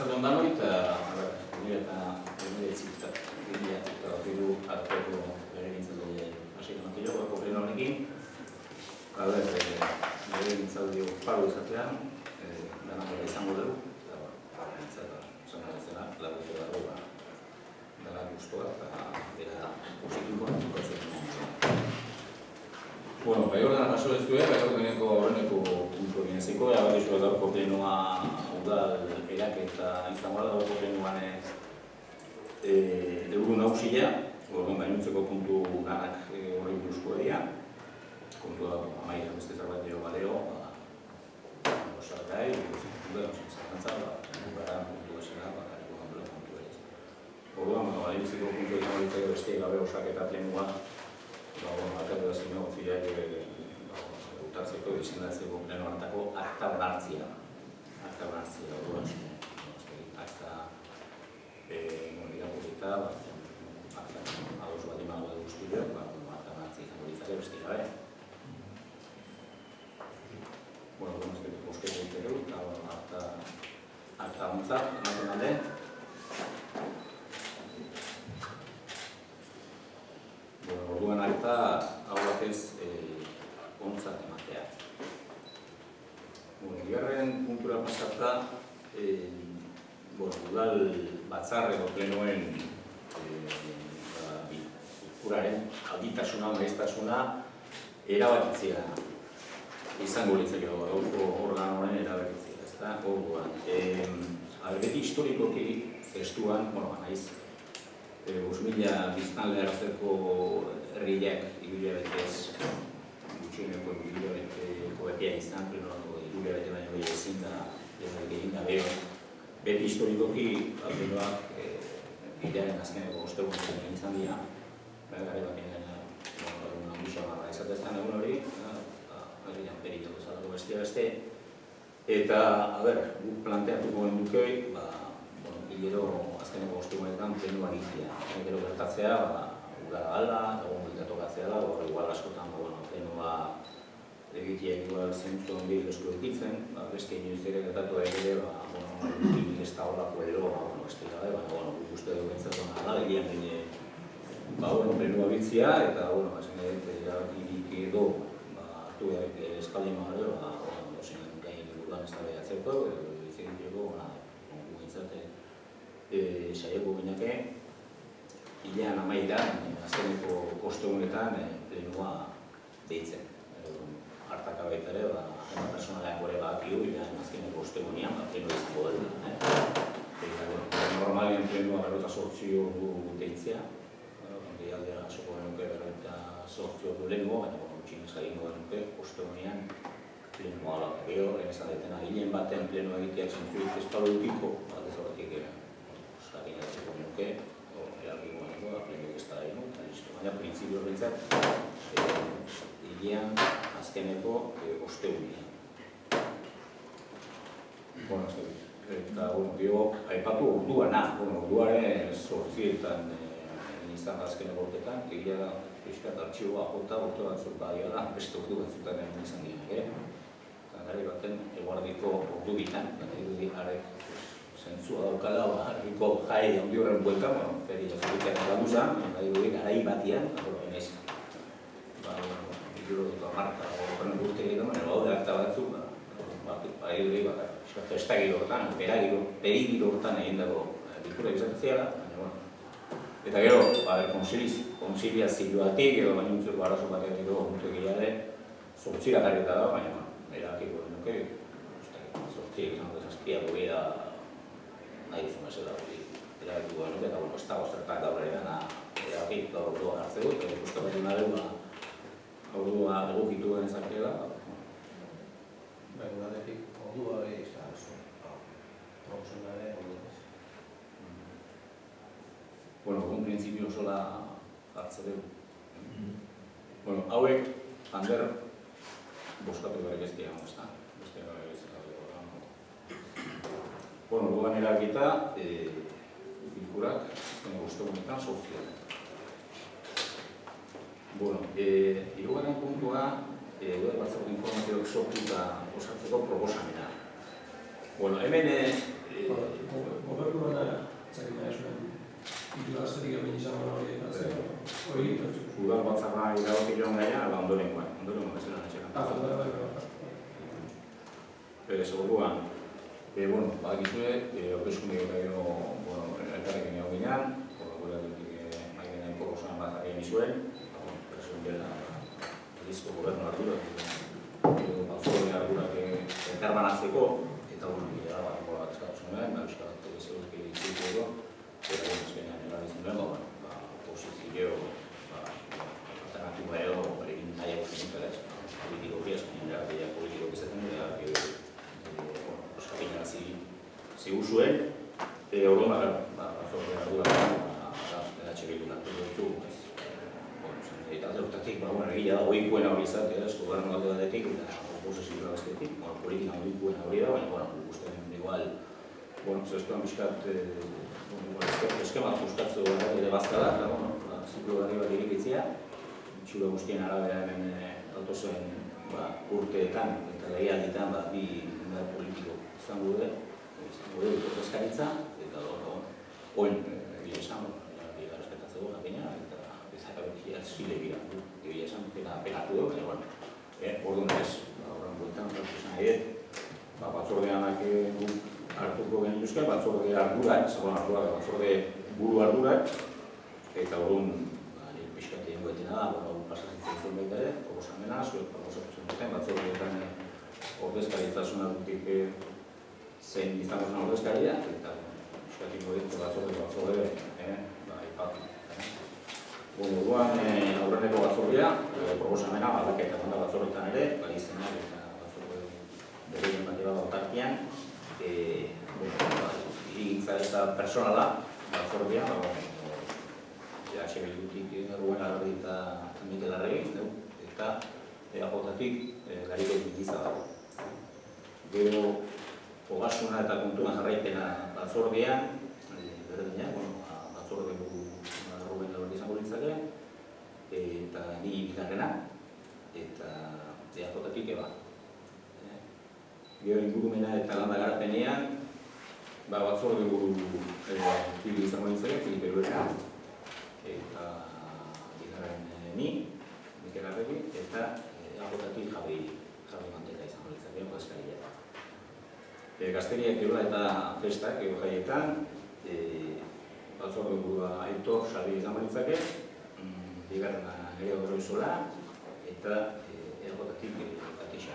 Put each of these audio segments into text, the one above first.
arratzalde ondanoi, eta hiru arteko legegintzaldi hasiko natillo, bako pleno honekin. Legegintzaldi paru izatean, dena bera izango dugu, eta esan bezala, lagutu dago dela guztua, eta bera positiboa dukatzen dugu. Bueno, bai ordenan jaso ez duela, bai ordeneko horreneko puntu gineziko, bat izu edauko plenoa udal erak eta izango da dago plenoan egun nagusia, gainontzeko puntu ganak horri buruzko dira. Kontu da, amaia beste zerbait dio baleo, osargai, zartantza, gara puntu esena, bakariko gandola puntu ere. Orduan, gainontzeko puntu izango ditzak beste gabe osak eta plenua, akatu da zine gotziak utatzeko, izendatzeko pleno hartako akta onartzia. Akta onartzia, orduan, akta irakurita, ados bat imago edo guztiak, akta onartzia izango ditzake beste gabe. Bueno, ez dut bosketa egiteko, eta akta ontzat, ematen alde. Orduan akta, hau batez, ontzat ematea. Bigarren puntura pasata, udal batzar edo plenoen bilkuraren alditasuna, maiztasuna erabakitzea izango litzake gaurko organoen erabakitzea, ezta? Orduan, beti historikoki testuan, naiz 5.000 biztanle hartzeko herriak hilabetez gutxieneko hilabeteko epea izan, hilabete baino ezin da egin gabe. Beti historikoki plenoak bidearen azkeneko ostegunetan izan dira, gare batean ambizioa izateztan egun hori, herrian periodo bezalako beste. Eta, guk planteatuko gendukei, hilero azkeneko ostegunetan plenoa egitea. Gero gertatzea, udara gala, egon biltatokatzea da, igual askotan plenoa egitea igual zentzu hondi gestu egitzen, beste inoiz ere gertatu ere, ez da horako edo, ez dira gabe, uste dugu entzatona da, egian plenoa biltzea, eta esan erabakirik edo, hartu behar eskaldin magare, gain inguruan ez da behatzeko, biltzen dugu, saiako gineke, hilean amaitan, azkeneko ostegunetan plenoa deitzen. Hartaka baita ere, personalean gore bakiu, hilean azkeneko ostegunean, plenoa izango dela. Normalean plenoa 48 ordu deitzea, aldera soko genuke 48 ordu lehenko, baina gutxinez egingo genuke ostegunean plenoa ala. Gero, esan detena, hilean baten plenoa egiteak zentzurik espaludukiko, ez horretik eginatzeko nuke, erabiko geneko, plenoak ez da egin, eta listo. Baina, printzipio horretzat, hilean azkeneko ostegunean. Eta, gero, aipatu orduana, orduaren 8etan izan azkeneko urtetan, egia da, pixkat artxiboa jota, urte batzuk badia da, beste ordu batzutan egin izan dinak, eta gari baten eguardiko ordu bitan, arek zentzua daukala, harriko jai handi horren buelta, feri jazurikean egalduzan, garai batian, ez, marka, horren urte egiten, gaude akta batzuk, festagiro hortan, perigiro hortan egin dago bilkura izateziala, eta gero, konsiliazioatik, edo bainuntzeko arazo batean edo puntu egilare, zortzira garrita da, baina, erakiko genuke, zortzia izango desazpiago gira, nahi duzun esela hori erabatu genuke, eta ez dago zertak gaur ere gana erabakit gaur ordua hartzeko, eta ikusten bat duna ordua egokitu genezakela. Baina batetik ordua ez da oso, profesionale ordua ez. Egun printzipio osola hartze dugu. Hauek, hander, boskatu berek ez diago, ez da? Orduan erabakita, bilkurak, ostegunetan sortzea. Hirugarren puntua, udal batzar informazioak sortu eta osatzeko proposamena. Hemen udal batzarra iragotik joan gaia, ondorengoan bezala natxekan. Orduan, badakizue, hauteskunde gero elkarrekin egon ginean, gure aldetik mahai ginen proposamen bat egin zuen, presioen dela Bizko gobernu ardura, batzorde ardurak elkarbanatzeko, eta bila bat eskatu zuen, euskal bat seguruk egitzik edo, eta azkenean erabiltzen duen, oposizio alternatiba edo egin nahiago zen politikoki, azkenean erabilak politikoki izaten dira, zigu zuen, orduan batzorde ardura Bildu hartu ditu. Eta aldeurtatik, egia da, oikoen hori izatea, gobernu alde batetik, eta oposizioa bestetik, politika oikoen hori da, baina ikusten igual, zestuan bizkat, eskema juskatzu ere bazkada, eta ziklo berri bat irikitzea, itxura guztien arabera hemen autozen urteetan eta lehialditan bi indar politiko izango dute ordezkaritza, eta oin egia esan, egia respetatzeko gabina, eta ezakabetia zilegira, egia esan, penatu dut, baina, orduan ez, horren bueltan, esan edet, batzordeanak hartuko genituzke, batzorde ardurak, batzorde buru ardurak, eta orduan, pixkat egin guetena da, pasatzen zuen baita ere, proposamena, zuek proposatzen duten, batzordeetan ordezkaritzasun dutik zein izango zen ordezkaria, eta euskatiko batzorde, ipatu. Orduan, aurreneko batzordea, proposamena, aldaketa da batzordeetan ere, izenak eta batzorde berrien bat eba autarkian, hirigintza eta personala batzordea, Bildutik Rubén Alardi eta Mikel Arregi, eta EAJ-tik Gariko Mendizabal. Gero, Ogasuna eta kontuan jarraipena batzordean, berdina, batzorde Rubén Alardi izango litzake, eta ni bigarrena, eta EAJ-tik eba. Gero ingurumena eta landa garapenean, batzorde buru Filipe izango litzake, Filipe Eruera, eta bigarren ni, Mikel Arregi, eta EAJ-tik Javi Manteka izango litzake, ordezkaria. Gazteriak erola eta festak jaietan, batzorde burua Aitor Xabi izango litzake, bigarrena Nerea Odroizola, eta EAJ-tik Katixa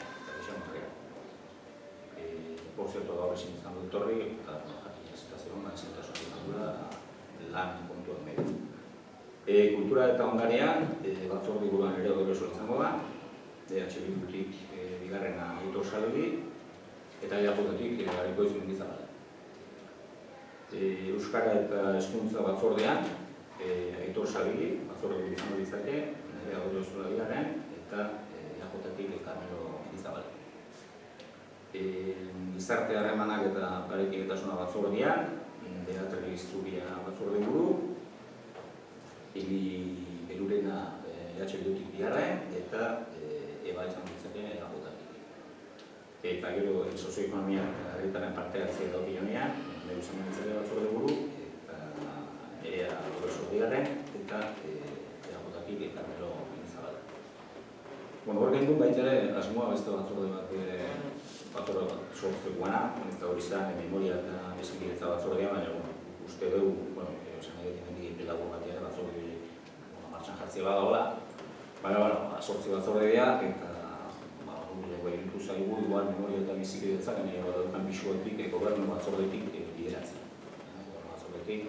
Marrea. Por cierto, gaur ezin izango ditorri, eta jakin ez zegoen, lan kontuak medio. Kultura eta ondarean, batzorde buruan Nerea Odroizola izango da, Bildutik bigarrena Aitor Xabi, eta EAJ-tik Gariko Mendizabal. Euskara eta hezkuntza batzordean, Aitor Xabi, batzorde izango litzake, Nerea Odroizola bigarren, eta EAJ-tik Carmelo Mendizabal. Gizarte harremanak eta parekietasuna batzordean, Beatriz Zubia batzorde buru, Ili Berurena Bildutik bigarren, eta Eba izango litzake EAJ-tik. Eta gero sozioekonomia eta herritarren parte hartzea daukionean, Nerea izango litzake batzorde buru, eta Nerea Odroizola bigarren, eta EAJ-tik Carmelo Mendizabal. Hor gendun baita ere, asmoa beste batzorde bat sortzekoana, eta hori zen memoria eta bizikidetza batzordea, baina uste dugu, esan egitea mendik enpelago batean batzorde martxan jartzea badagoela, baina sortze batzordea, eta egin zaigu, igual memoria eta bizikidetza, gainera badaukan bisuetik, gobernu batzordetik lideratzen. Gobernu batzordetik,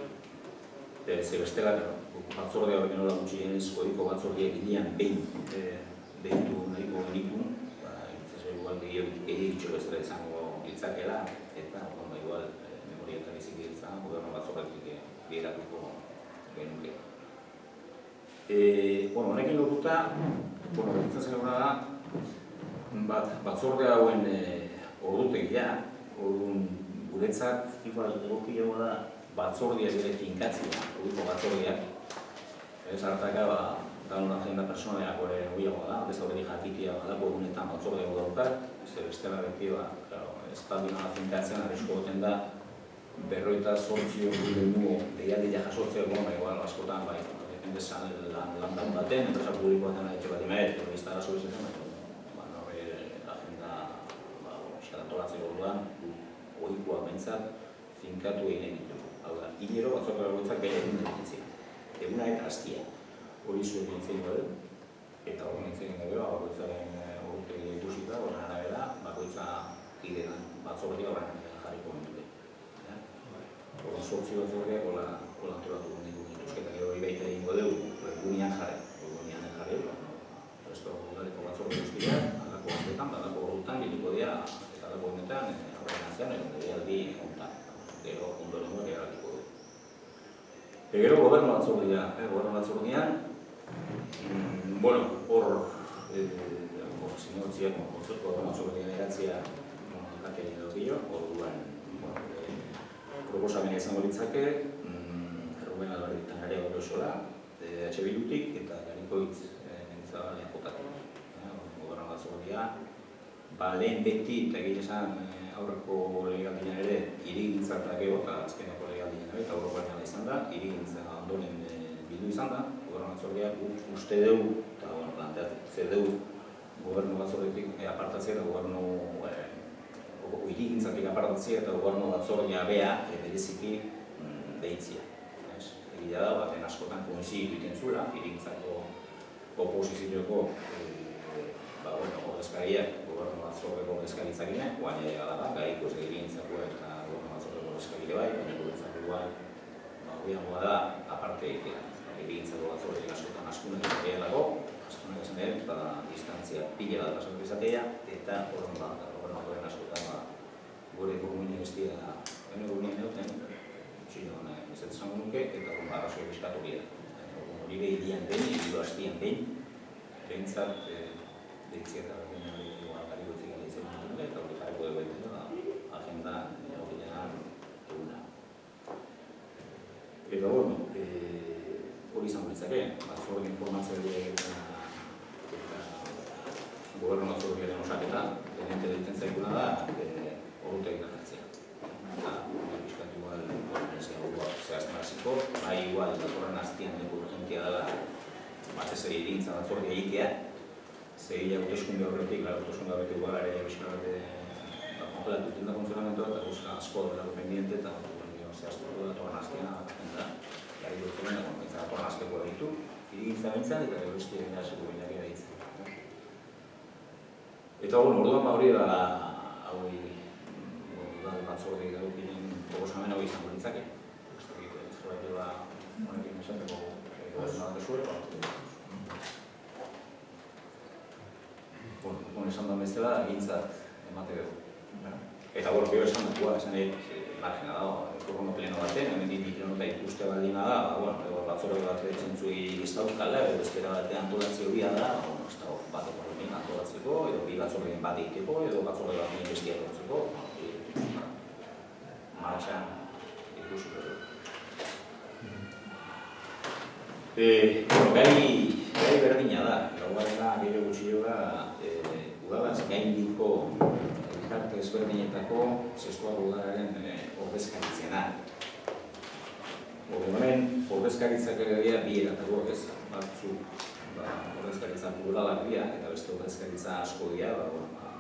ze bestela, batzordea hori nola gutxienez, kodiko batzordeak ginean behin deitu nahiko genitu, igual gehiagitxo bezala izango litzakela, eta igual memoria eta bizikidetza, gobernu batzordetik lideratuko genuke. Honekin lotuta, gertatzen eguna da, batzorde hauen ordutegia, guretzat, egokiagoa da, batzordeak ere finkatzea, orduko batzordeak. Zartaka, daun agenda personaleak ere huiagoa da, ez horredi jakitia badako egunetan batzordeago daukat, bestela beti, espaldina finkatzen, arrisko goten da, 58 egun deialdia jasotzea egon, igual askotan, depende landan baten, enpresa publikoaten etxe bat imet, ez da arazo izaten, agenda antolatzeko orduan, ohikoak behintzat finkatu egin ditu. Hau da, hilero batzorde bakoitzak bere egun ditzen. Eguna eta hastia. Hori zuen nintzen gero, eta hori nintzen gero, bakoitzaren urtegi ikusita, horren arabera, bakoitza idean batzorde horren jarriko dute. Horren sortzi batzordeak hola antolatu ditu dituzketa gero hori baita egingo dugu, webgunean jarri, resto udaleko batzorde guztiak, alako batetan, badako horretan, bilduko dira, eta alako honetan, horren atzean, aldi honetan, gero ondorengoak erabakiko du. Gero gobernu batzordean, hor, zinegotziak, kontzertu gobernu batzordean eratzea, kakeri edo orduan, proposamena izango litzake, Ruben Albarritan ere hori osola, H. Bildutik eta Garikoitz Mendizabalean jotatik. Gobernu batzordea, lehen beti, eta egin esan aurreko legealdian ere, hirigintza eta gero eta azkeneko legealdian ere, eta aurrekoan izan da, hirigintza ondoren bildu izan da, gobernu batzordea uste dugu, eta planteatzen dugu, gobernu batzordetik apartatzea eta gobernu hirigintzatik apartatzea eta gobernu batzordea bea bereziki deitzea. Egia da, baten askotan konzi egiten zuela, hirigintzako oposizioko ordezkariak gobernu batzordeko ordezkaritza gine, guain ere gara da, gaiko ez hirigintzako eta gobernu batzordeko ordezkarire bai, baina guretzako igual, horiagoa da, aparte egitea. Hirigintzako batzordetik askotan astunak izatea dago, astunak esan ere, eta distantzia pila bat pasatu izatea, eta horren batzordean askotan gure gurmini bestia, bene gurmini neuten, txino ez esango nuke, eta horren arrazoi bizkatu gira. Hori behidian behin, hiru hastian behin, behintzat deitzia eta gari gotzik galitzen dut, eta hori jarriko dugu egiten agenda hori denan eguna. Eta hori izan ditzake, batzorde informazioa eta gobernu batzordearen osaketa, tenente deitzen zaikuna da, horretek hartzea. Eta bizkatu igual, zehazten hasiko, bai igual, datorren hastian deko urgentia dela batez ere hirigintza batzordea egitea, zegila hauteskunde horretik, hauteskunde horretik gara ere bizka bat kongelatu tinda funtzionamentoa eta guzka asko dago pendiente eta zehaztu datorren hastian eta gari dutenen da datorren hasteko ditu, hirigintza bintzen eta gero bestia gina hasiko binak ere ditzen. Eta orduan hori da batzorde edukinen proposamen hori izango ditzake. Zerbait dela honekin esateko gobernuak dezuela. Esan da bezala, egintzat emate dugu. Eta gero esan dukua, esan margena dago, korrono pleno baten, hemen ditik nota ikuste baldina da, batzorde bat zentzu iztaukala, edo espera batean antolatzea hobia da, ez da bateko horrekin antolatzeko, edo bi batzordeen bat egiteko, edo batzorde bat bestia lortzeko, martxan ikusiko dugu. Gai berdina da, laugarrena gero gutxioa udalaz gaindiko elkarte ezberdinetako zestuak udalaren ordezkaritzena. Hemen ordezkaritzak ere dira bi eratako ez, batzuk ordezkaritza pluralak dira eta beste ordezkaritza asko dira,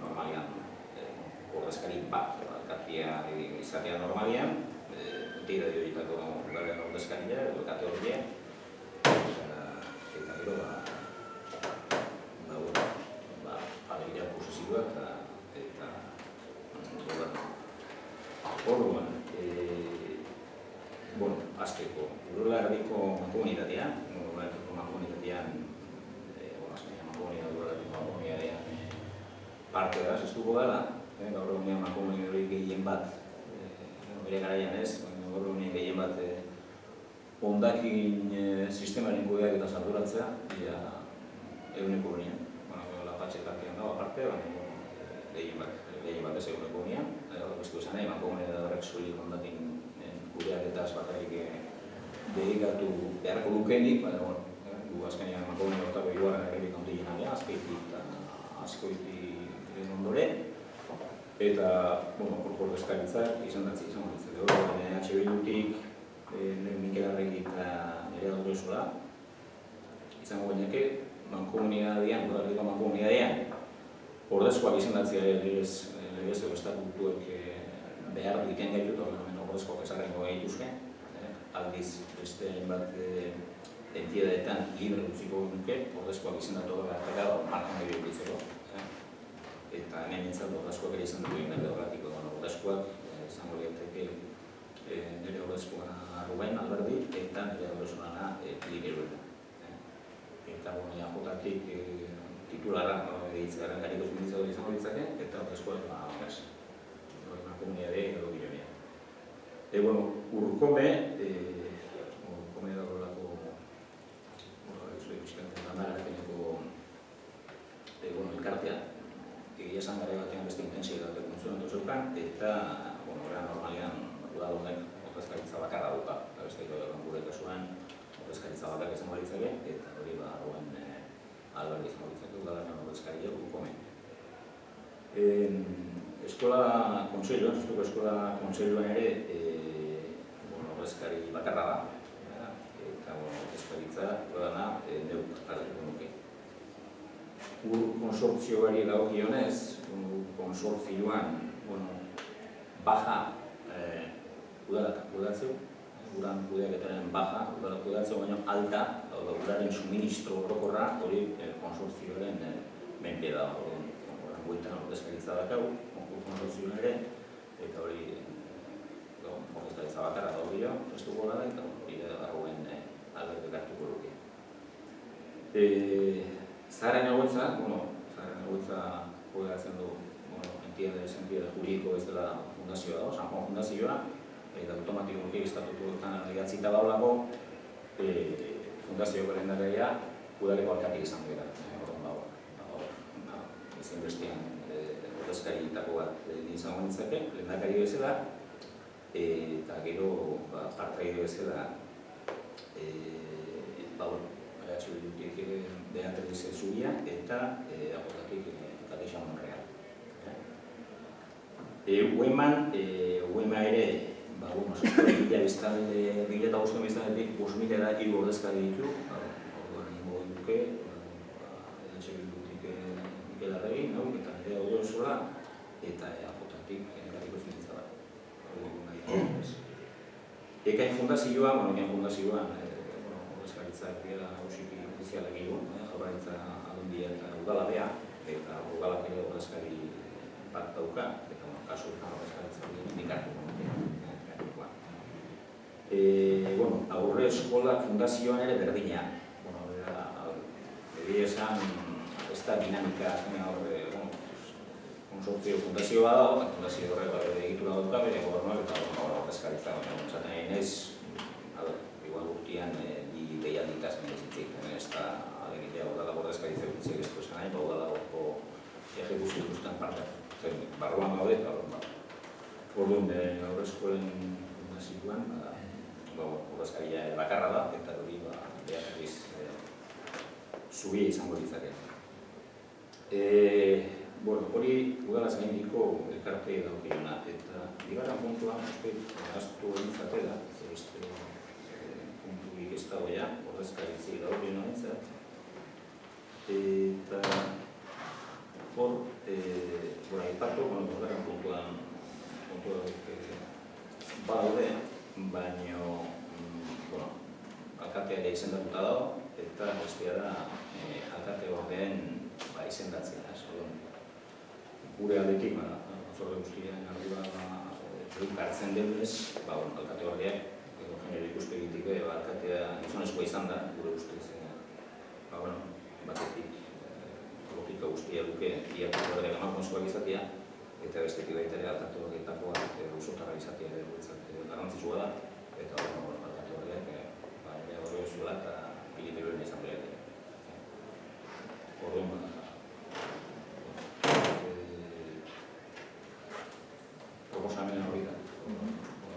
normalian ordezkari bat, elkartea izatea normalian, dira horietako udalaren ordezkaria, elkarte horria, eta gero alegia posizioak eta gobernu. Orduan, azteko, Urola Erdiko Mankomunitatean, parte da, zestuko dela, gaur egunean mankomunitatea gehien bat, bere garaian ez, gaur egunean gehien bat hondakin sistemaren kudeak eta salduratzea, eguneko gunean. Lapatxetarkian dago aparte, gehien bat ez eguneko gunean. Beste esan nahi, mankomunitatea horrek soilik hondakin kudeak eta bakarrik dedikatu beharko lukenik, baina, gu azkenean mankomunitatea hortako iguaren errebik handien alea, azkoiti ondoren, eta, ordezkaritzak izan datzi izango ditzak. H. Bildutik, Mikel Arregi eta nire Dauresola, izango gineke, mankomunidadean, udaleko mankomunidadean, ordezkoak izendatzea legez edo estatutuek behar duten gaitu, eta ordezkoak esarrengo gaituzke, aldiz beste hainbat entidadeetan libre utziko nuke, ordezkoak izendatu gara markan edo ikitzeko. Eta hemen nintzen ordezkoak ere izan duen nire horretiko ordezkoak, izango liateke nire ordezkoa Ruben Alberdi, eta nire ordezkoana Pilip Erueta. Eta jotatik titularra egitzaren gariko zunitza hori izango ditzake, eta ordezkoak komunidade edo bilonia. Urkome da horrelako elkartea, egia esan gara batean beste intensitate funtzionatu zeukan, eta normalean udalonek ordezkaritza bakarra duka, eta beste gure kasuan ordezkaritza bakarra izango ditzake, eta hori Ruben Alberdi izango ditzake, udalaren ordezkaria Urkome. Eskola kontseiluan, Estuko Eskola kontseiluan ere ordezkari bakarra da, eta ordezkaritza dana neuk hartuko nuke. Konsortzioari dagokionez, konsortzioan baja udalak kudeatzeu, udan kudeaketaren baja udalak kudeatzeu, baina alta, udaren suministro orokorra hori konsortzioaren menpe da. Bueltan ordezkaritza dakau, konsortzioan ere, eta hori ordezkaritza bakarra da hori prestuko gara, eta hori Ruben Alberdi hartuko luke. Zaharren egoitza kudeatzen du entitate juridiko ez dela fundazioa da, San Juan Fundazioa, eta automatikoki estatutuetan idatzita dagoelako fundazioko lehendakaria udaleko alkatik izango dira. Ezin bestean ordezkarietako bat izango nintzake, lehendakari bezala, eta gero partaide bezala Atxudutik Beatriz Zubia eta agotatik Katexa Monreal. Uema ere, bila biztalde, 2005 biztaldetik 5.000 da hiru ordezkari ditu, orduan ingo duke, Larregi, eta nire hori zola, eta agotatik generatiko zintza bat. Ekain fundazioan, ordezkaritzak dira nausiki ofizialak egon, Jaurlaritza Aldundia eta Udalabea, eta udalak ere ordezkari bat dauka, eta kasuetan ordezkaritzak indikartuko. Aurre eskola fundazioan ere berdina. Egia esan, ez da dinamika konsortzio fundazioa da, fundazio horrek egitura dauka, bere gobernuak eta ordezkaritza. Esaten egin ez, igual urtean bi behialditaz merezitzik, ez da alegitea udalako ordezkaritza gutzik ez du esan nahi, udalako ejekuzio guztan parte barruan gaude eta orduan aurre eskolen fundazioan ordezkaria bakarra da, eta hori Beatriz Zubia izango ditzake. Hori udalaz gaindiko elkarte daukiluna, eta bigarren puntuan ahaztu egintzatela, beste puntuik ez dagoia, ordezkaritzi daukiluna entzat, eta hor, aipatu, bigarren puntuan badaude, baino alkateare izendatuta dago, eta bestea da alkate ordeen izendatzea. Gure aldetik, batzorde guztiaren ardura hartzen denez, alkate ordeak, genero ikuspegitik alkatea gizonezkoa izan da, gure ustez. Batetik logika guztia duke, diatu ordeak emakumezkoak izatea, eta bestetik baita ere alkate ordeetakoak usotarra izatea garrantzitsua da, eta alkate ordeak hori zuela eta Pilip Erueta izan behar. Orduan, proposamenen hori da.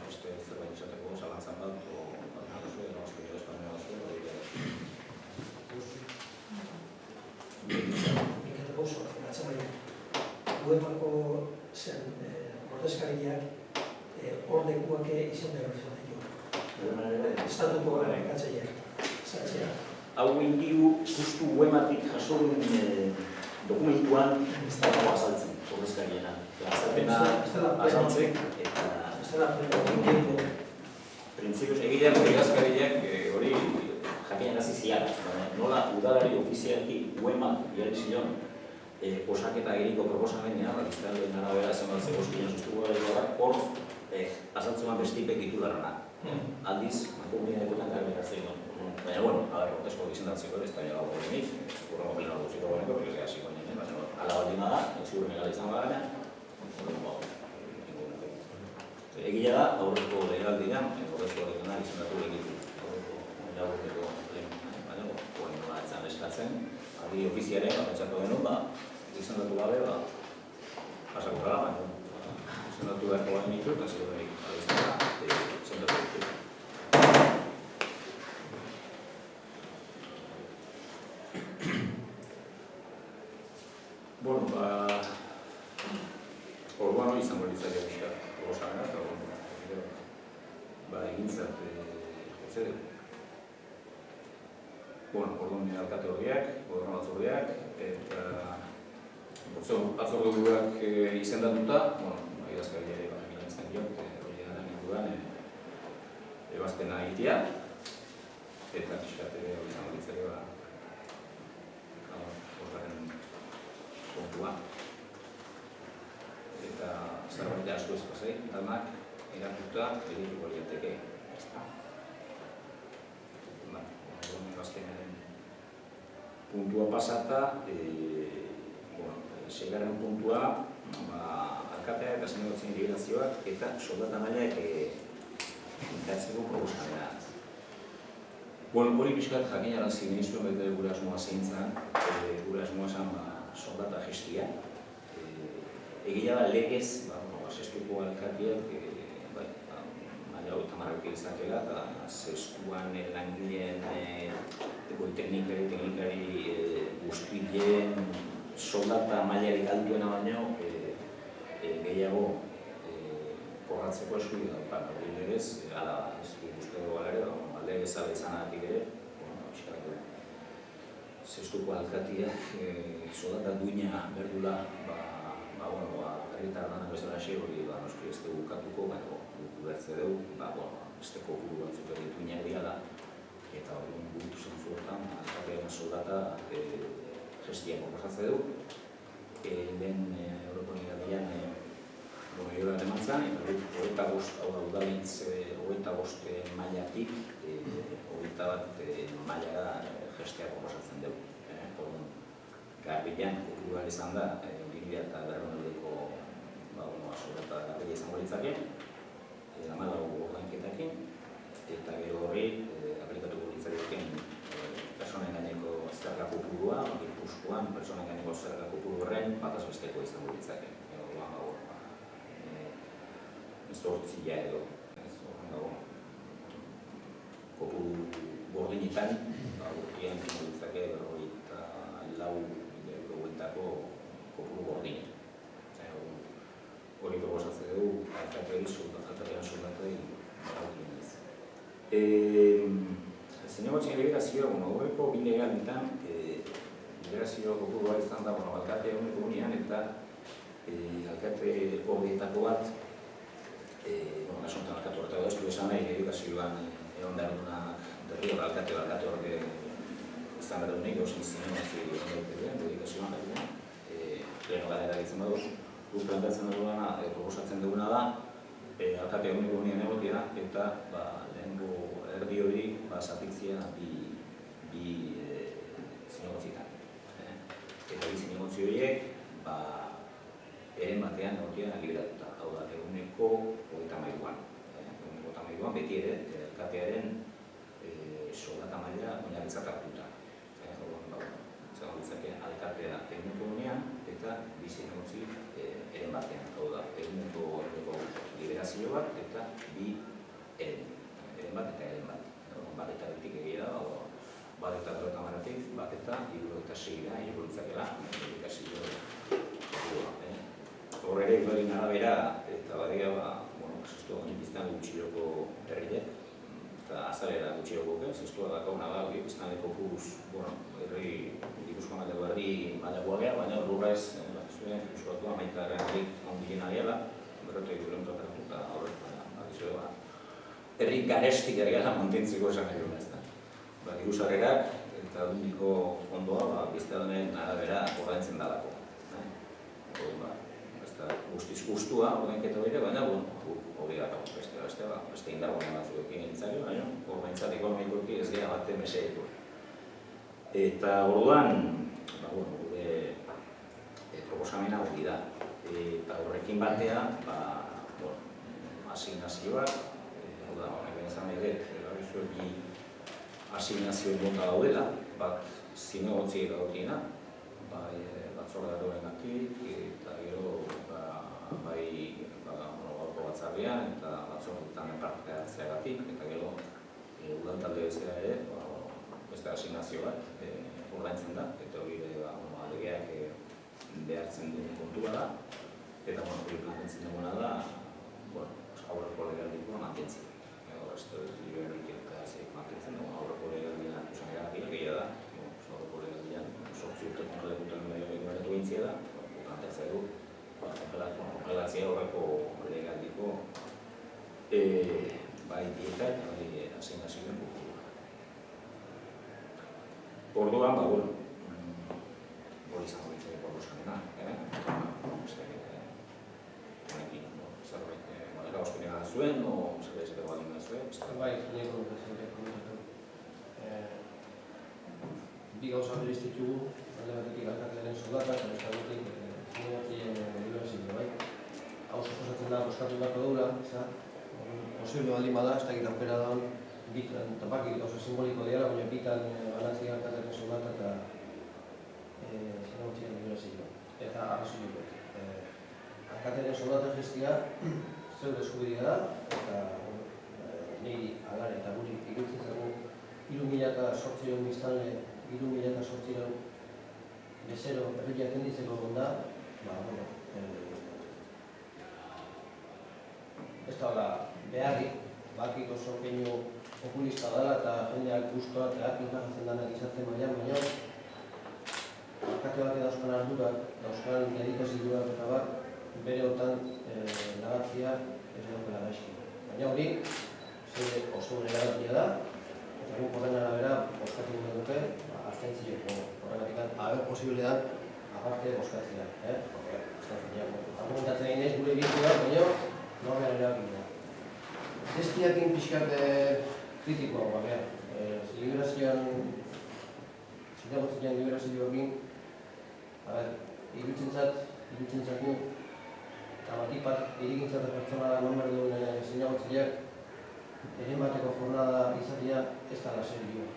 Beste zerbait izateko zalantzan bat, Ikateko oso, atzen baina. Uemako zen ordezkariak ordekuak izan behar izan ditu. Estatuko ikatzaileak, zatzea. hau indiru justu uematik jaso duen dokumentuan ez dago azaltzen, ordezkariena. Azalpena azaltzen eta... Ez dela pleno, printzipioz egilean ordezkariak hori jakinen hasi zian. Nola udalari ofizialki uemak biharri zion osaketa egiriko proposamenean, biztanleen arabera zenbat zegozkinen sustuko gara, hor azaltzuan bestipek titularana. Aldiz, makurnia ekotan gara beratzen dut. Baina, bueno, ordezko izendatzeko ez da llegau horrenik, urrengo pleno dutziko horreniko, porque ez hasiko nien, baina, ala baldin bada, ziurren egala izango gara, egia da, aurreko legaldian, ordezko legionari izendatu egitu, aurreko baina, horren nola etzan eskatzen, aldi ofiziaren, pentsatu genuen, izendatu gabe, pasako gara, baina, izendatu beharko baina ditu, eta ziurrenik, izendatu ditu. Bueno, orduan hori izango litzake pixka proposamena, eta egintzat jotze dugu. Bueno, orduan nire alkate horriak, orduan batzorriak, eta batzorde buruak izendatuta, idazkariari egin izan diot, hori garen inguruan ebazpena egitea, eta pixkate hori izango litzake kontua. Eta zerbait astu ezkazei, danak eratuta egituko liateke. Azkenaren puntua pasata, segarren puntua, alkatea eta zinegotzen liberazioak eta soldata mailak inkatzeko proposamena. Hori pixkat jakinarazi ministroen bete gure asmoa zeintzan, gure asmoa zen soldata gestia. Egia da legez, zestuko alkatiak, maila hori tamarrak izakela, eta zestuan langileen teknikari guztien soldata mailarik altuena baino gehiago korratzeko eskubide daukan. Hori legez, ala, ez guzteko galare, legez ala izanatik ere, zestuko alkatiak soldata duina berdula, herritar danak bezala hori noski ez dugu katuko, baina bertze dugu, beste kopuru batzuk ere duinak dira, eta hori gutu zentzu hortan, alkatearen soldata gestiak proposatze dugu. Lehen Europako Ligadian joran eman zen, eta 25, hau da udalintz 25 mailatik 21 mailara gestiak proposatzen dugu. Garbilean kopuru behar izan da, 2000 soldata garbilean izango litzake, 14 ordainketakin, eta gero horri aplikatuko litzakeen personen gaineko zerga kopurua, Gipuzkoan personen gaineko zerga kopuru horren bataz besteko izango litzake. Zortzia edo, kopuru gordinetan, gurtien izango litzake 44.000 kopuru gordine. Hori proposatzen dugu, alkateari soldatei zinegotzen liberazioa, horreko bilegalditan liberazio kopurua izan da alkate honeko unean, eta alkate horretako bat nasontan alkate horretako ez du esan nahi, edukazioan egon behar duenak derriak alkate horrek izan behar duenik, gauzen zinegotzen edukazioan behar duenak, pleno gara eragitzen baduz. Guk plantatzen duguna, proposatzen duguna da, alkate honeko unean egotea, eta lehenko erdi hori zatitzea bi zinegotzietan. Eta bi zinegotzi horiek eren batean egotea liberatuta. Hau da, eguneko 33an. Eguneko 33an beti ere alkatearen soldata maila oinarritzat hartuta. Zago ditzake alkatea eguneko unean eta bi zinegotzi eren batean. Hau da, eguneko liberazio bat eta bi eren. Eren bat eta eren bat. Bat eta betik egia da, bat eta 30 bat eta 76 iriko litzakela, hor ere ibadin arabera, eta badia, biztan gutxiloko herriek, eta azalera gutxi dugu, zestua dakauna da, hori, biztaneko herri, Gipuzkoan aldeko herri mailakoa geha, baina lurra ez, zuen, Gipuzkoatua amaikaren herri handiena gehala, berrote kilometroak eta horrek, herri garestik ere gala mantentzeko esan nahi duen ez da. Diru sarrerak eta dundiko fondoa, biztaneen arabera ordaintzen dalako. Guztiz guztua, ordainketa hori, baina hori da, beste indargoen batzuekin nintzari, baina ordaintzat ekonomikoki ez geha bat meseetu. Eta orduan, gure proposamena hori da. Eta horrekin batea, asignazioak, honek bezan ere, bi asignazioen mota daudela, bat zinegotzi egokiena, batzorda eroenatik, eta gero bai gaurko batzarrean eta batzordetan parte hartzeagatik, eta gero udal talde bezala ere, beste asignazio bat ordaintzen da, eta hori legeak behartzen duen kontua da, eta hori planteatzen duguna da, aurreko legealdikoa mantentzen. Esto liberik eta zeik mantentzen dugu, aurreko legealdian usan gehiagia da, aurreko legealdian sortzi urteko nolekuten beretu gintzia da, planteatzea du, konpelatzea aurreko legealdiko bai dieta eta bai asignazioen kultura. Orduan, hori izango ditzen proposamena, Gauzpenea zuen, o zerbait zete baldin da zuen? Bai, zineko komentatu. Bi gauza berriz ditugu, alde batetik alkatearen soldata, eta beste batetik zinegatzien liberazio, bai. Hau suposatzen da, boskatu beharko dugula, posible baldin bada, ez dakit aukera daun, bitan, tapakik gauza simboliko diala, baina bitan banatzea alkatearen soldata eta zinegatzien liberazio. Eta arrazio alkatearen soldata gestia, zeure eskubidea da, eta niri alare eta guri ikutzen zago 3.800 biztanle, 3.800 bezero herria atenditzeko egon da, ez da beharrik, bakik oso keinu populista dela eta jendeak guztua eta inkajatzen denak izaten mailan, baina alkate batek dauzkan ardurak, dauzkan dedikazioak eta bat, bere hortan lagatzia ez daukela gaizki. Baina hori, zeure oso erabakia da, eta guk horren arabera boskatu gure dute, abstentzioko horregatik haber posible da, aparte boskatzea. Argumentatzen egin ez gure egitea, baina normean erabakia. Zestiakin pixkat kritikoa gara. Liberazioan, zinegotzian liberazioakin, irutzentzako eta batipat irigintzat pertsona eman behar duen zinegotziak eren bateko jornada izatea ez da laserioa.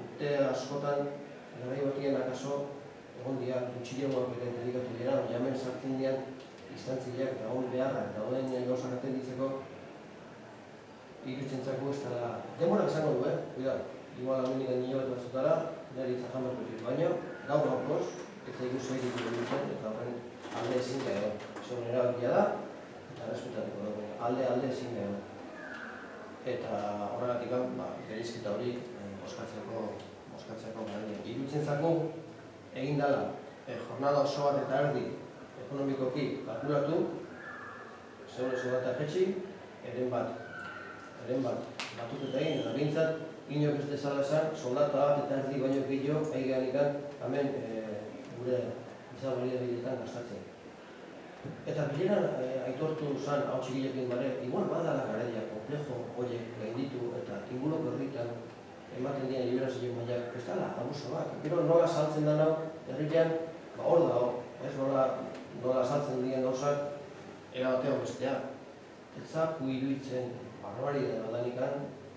Urte askotan, garai batien akaso egon dira, gutxilegoak eta dedikatu dira, baina hemen sartzen dian instantziak eta egon beharra eta hoden gauzak atenditzeko irutzentzako ez da denbora izango du, igual hamenik nio bat batzutara, nire itzajan bat dut, baina gaur gaurkoz, eta ikusi egin dutzen, eta horren alde ezin da egon. Zuen erabakia da, eta respetatuko dugu. Alde ezin da egon. Eta horregatik, berizketa hori boskatzeko gara. Irutzen zako, egin dela, jornada oso bat eta erdi ekonomikoki kalkulatu, zeure soldata jetxi, eren bat batuketa egin, eta bintzat, inok ez dezala esan, soldata bat eta erdi baino gehiago, egian ikan, hemen gure izabaliabidetan gastatzen. Eta bileran aitortu zan hau txigilekin bare, igual badala garaia, komplejo horiek gainditu eta inguroko herritan ematen dian liberazio mailak, ez dala, abuso bat. Gero nola saltzen den hau, herrian, hor dago, ez nola saltzen dien gauzak, erabatea bestea. Ez zaku iruditzen barbaridea badanikan,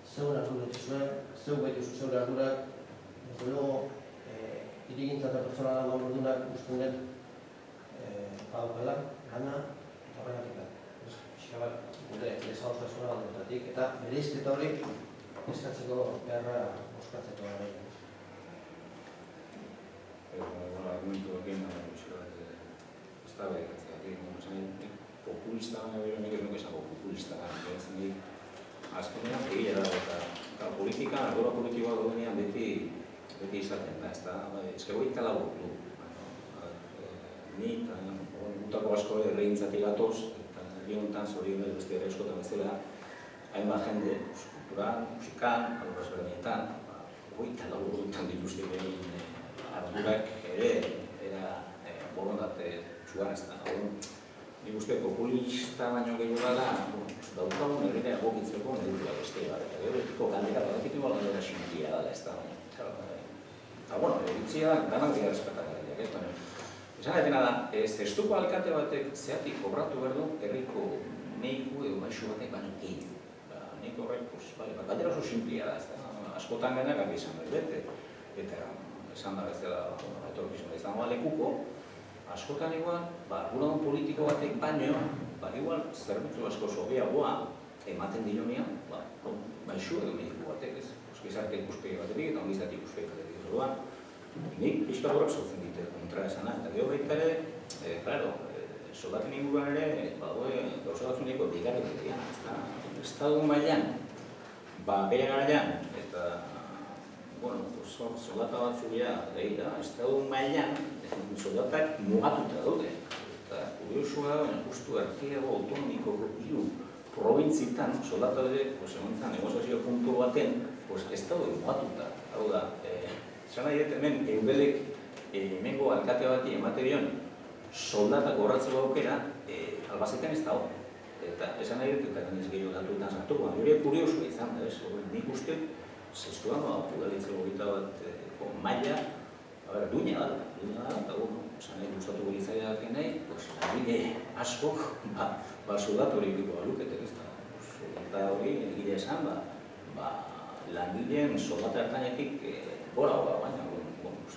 zeure arduretuzue, zeu behituzu zeure ardurak, ez dugu, irigintzat eta pertsona da mamordunak guztien dut badaukela, gana eta horregatik. Pixka bat, gure desadostasuna aldetatik eta bereizketa hori eskatzeko beharra boskatzeko gara. Argumentu horrekin, ez da behikatzea, populista, nik ez nuke esango populista, azkenean egia da eta Politikan, ardura politikoa daudenean beti izaten da, ezta? Eske hogeita lau urte. Ni eta gutako asko herrigintzatik gatoz, eta herri honetan zorionez beste ere askotan bezala, hainbat jende, kulturan, musikan, alor ezberdinetan, hogeita lau urtetan dituzte behin ardurak ere, era borondate txuan, ezta? Nik uste populista baino gehiago da, daukagun herrera egokitzeko neurria beste bat, eta gero etiko galdera badakitu galdera sintia dela, ez da, eta, bueno, eritzia danak dira respetagarriak, ez? Esan etena da, zestuko alkate batek zehatik kobratu behar du herriko neiku edo maixu batek baino gehiago. Nik horrek, galdera oso simplia da, ez da, askotan genak izan behar bete, eta esan da bezala etorkizuna izango lekuko, askotan igual, arduradun politiko batek baino, igual zerbitzu asko sobeagoa ematen dionean, maixu edo neiku batek, ez? Gizarte ikuspegi batetik eta ongizate ikuspegi batetik orduan. Nik pixka horrek sortzen dite kontra esana, eta gero baita ere, claro, soldaten inguruan ere, gauza batzuneko bigarren ditean, ez da, estadu mailan, bere garaian, eta, bueno, soldata batzuk dira, estadu mailan, soldatak mugatuta daude, eta kuriosua, justu erkidego autonomiko hiru probintzitan, soldata ere, egontzan negoziazio puntu baten, ez daude mugatuta, hau da, esan nahi dut hemen, eudelek hemengo alkate bati ematerion soldatak gorratzeko aukera, Albazetean ez dago. Eta esan nahi dut, eta ganez gehiago datuetan sartuko, hori kuriosua izan da, nik uste, zestuan, udalitzeko gita bat maila, duina da, eta esan nahi gustatuko litzaiak nahi, langile askok, soldatu hori biko baluketek ez da. Eta hori, egile esan, langileen soldata ertainetik gora hori, baina,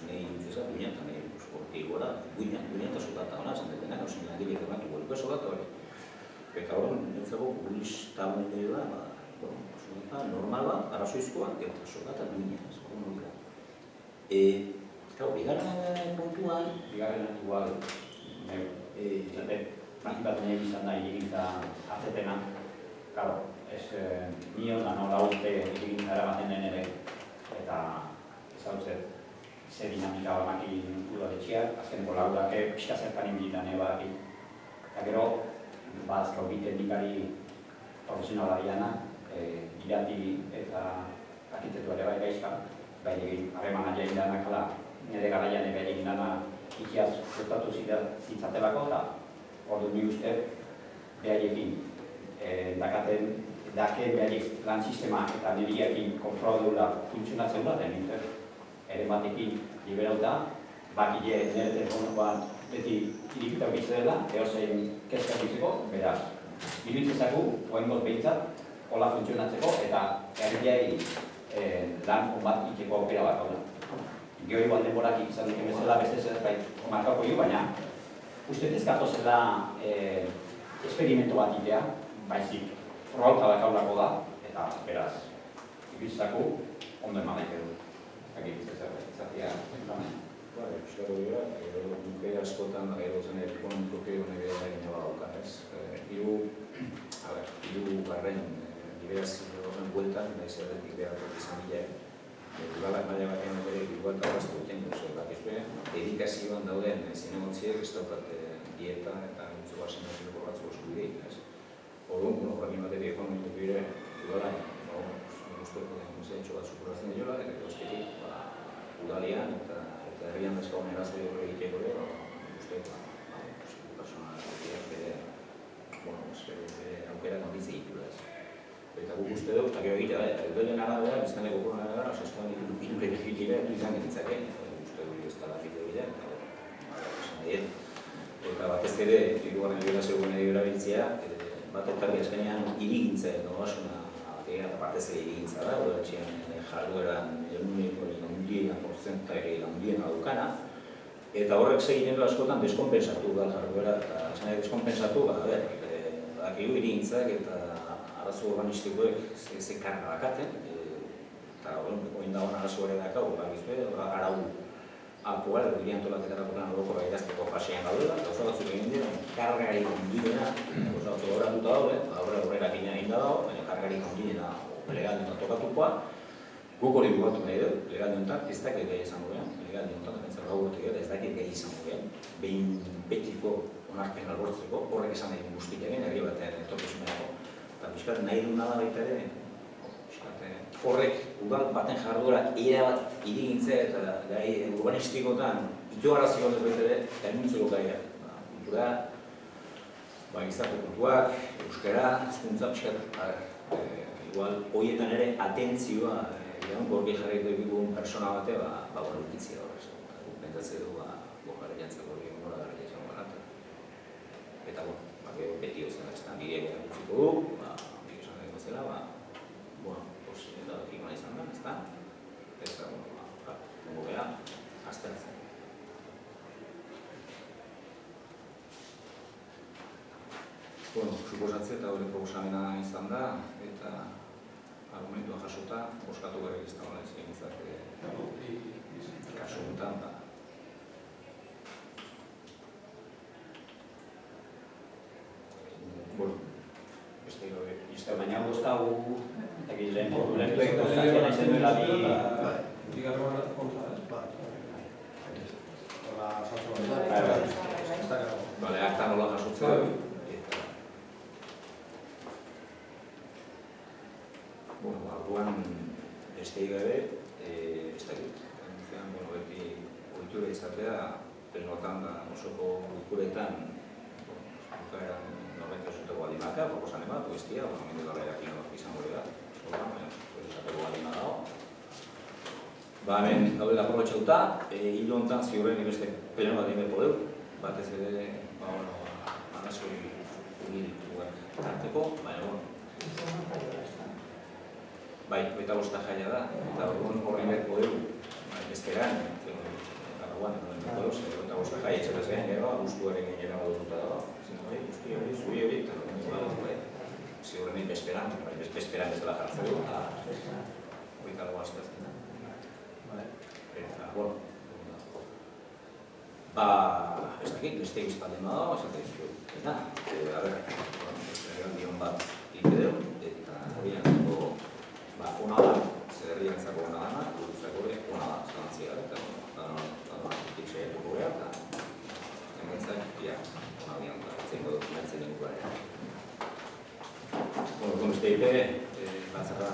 nahi nintzeza, duina eta nahi gora, duina eta soldata hona, esan detenak, langileek ematu goliko soldata hori. Eta hori, nintzeko populista honen edo da, soldata normal bat, arazoizkoa, eta soldata duina, ez hori dira. Eta bigarren puntuan... Bigarren igual, praktikatu nahi izan da hirigintza atzetena. Claro, nion da nola urte hirigintza eramaten den ere, eta ezautzet, ze dinamika bamakin udaletxeak, azkeneko laudake pixka zertan inbilitan badaki. Eta gero, azkau bi teknikari profesionala diana, irati eta arkitektuare bai gaizka, bai egin harremana jain danakala, nire garaian ere egin dana ikiaz zertatu zitzatelako, eta ordu ni uste behaiekin dakaten behaiek lan sistema eta niriekin konprobadeula funtzionatzen da, ere batekin liberauta, bakile nire telefonokoan beti irikita bizitza dela, ehozein kezka biziko, beraz. Iruditzezaku, oengoz behintzat, hola funtzionatzeko eta herriai lan bat ikeko aukera bat hau da. Gero igual denborak izan duken bezala beste zerbait markako jo, baina uste ez gatozela esperimento bat itea, baizik probauta dakaulako da, eta beraz, iruditzezaku ondo emanak edo. Zatia, Euskal Herria, nuke askotan, gero zen ekonomikoke honek egin badaukan, ez? Hiru garren liberazio horren bueltan, nahiz erretik beharrak izan bilaik, udalak maila batean bere igual kabaztu duten, edikazioan dauden zinegotziek ez daukat dieta eta nintzu basinazio batzuk eskubideik, ez? Orduan, horrekin batetik ekonomikoke dire, udalak, guztoko zentxo bat sukurazten diola, eta goztetik, udalian eta herrian dezkagun erazio egiteko ere, uste, personalak bere aukera konditze ditu ez. Eta guk uste dugu, eta gero egitea, eudelen arabera, biztaneko koron arabera, zestuan ditu bere egitera, izan genitzake, uste dugu ez da lapite bidea, eta batez ere, hirugarren liberazio gune erabiltzea, bat etarri azkenean hirigintza edo basuna, eta partez ere hirigintza da, udaletxean jardueran eguneko handiena, portzentaire handiena dukana, eta horrek seginen du askotan deskompensatu da jarduera, eta esan nahi deskompensatu, dakigu hirigintzak eta arazo urbanistikoek ze karga dakaten, eta oin dagoen arazo ere dakau, arau apua, edo hiri antolaketarako lan orokorra idazteko fasean gaudela, eta oso batzuk egin dira, kargari handiena, oso batzuk horretuta daude, aurrera egin da dago, baina kargari handiena legal eta tokatukoa, Guk hori bugatu nahi dut, legaldi honetan, ez dakit gai izango gehen, legaldi honetan, bentsar gau urte ez dakit gai izango gehen, behin betiko onarpen albortzeko, horrek esan nahi guztik egin, herri batean etorkizunerako, eta pixkat nahi duna da baita ere, horrek udal baten jarduera erabat irigintzea eta gai urbanistikotan itoarazio ez baita ere, termintzeko gaia. Kultura, gizarte kontuak, euskara, hizkuntza pixkat, igual, horietan ere atentzioa, gorgi jarri dugun persona bate, urkitzia horrez. Pentsatzen du, gorgara jantzeko hori gora gara izango gara. Eta, beti ozen, ez da, nire gara utziko du, nire esan dago zela, eta ikona izan da, ez da? Ez da, gongo gara, aztertzen. Suposatzea eta hori proposamena izan da, eta argumentua jasota, boskatu gara ez da hola ez egintzak kasu honetan. Beste gabe, baina guztagu, eta lehen lekuek boskazioa izan duela bi... Bigarren kontra, Hola, Bale, akta nola jasotzea. Orduan, beste gabe, ez dakit. Beti ohitura izatea, plenotan da osoko ikuretan, bukaeran norbait esuteko adimaka, proposan emat, guztia, mende horreak izango dira. Esateko adima dago. Hemen gaudela aprobetxauta, hil honetan ziurren beste pleno bat inberko dut, batez ere, anazoi unil tarteko, bai, eta bosta jaia da, eta horri inberko dut, ezkeran, eta bosta jaia etxetaz gehen, gero, guztuaren gainera badututa dago, guzti hori, zuri hori, eta ziurrenik bezperan ez dela jartzen du, eta hori dago azteazten da. Eta, ez dakit, beste egizpaldien badago, esatea izku. Eta, a ber, dion bat ikideu, eta hori antzako ona da, zerri antzako ona dana, gurutzako hori ona da, zalantzia da, eta itik saiatuko gara, eta engentzak, ona dian, etzeko dokumentzen inguruaren. Beste ite, batzarra,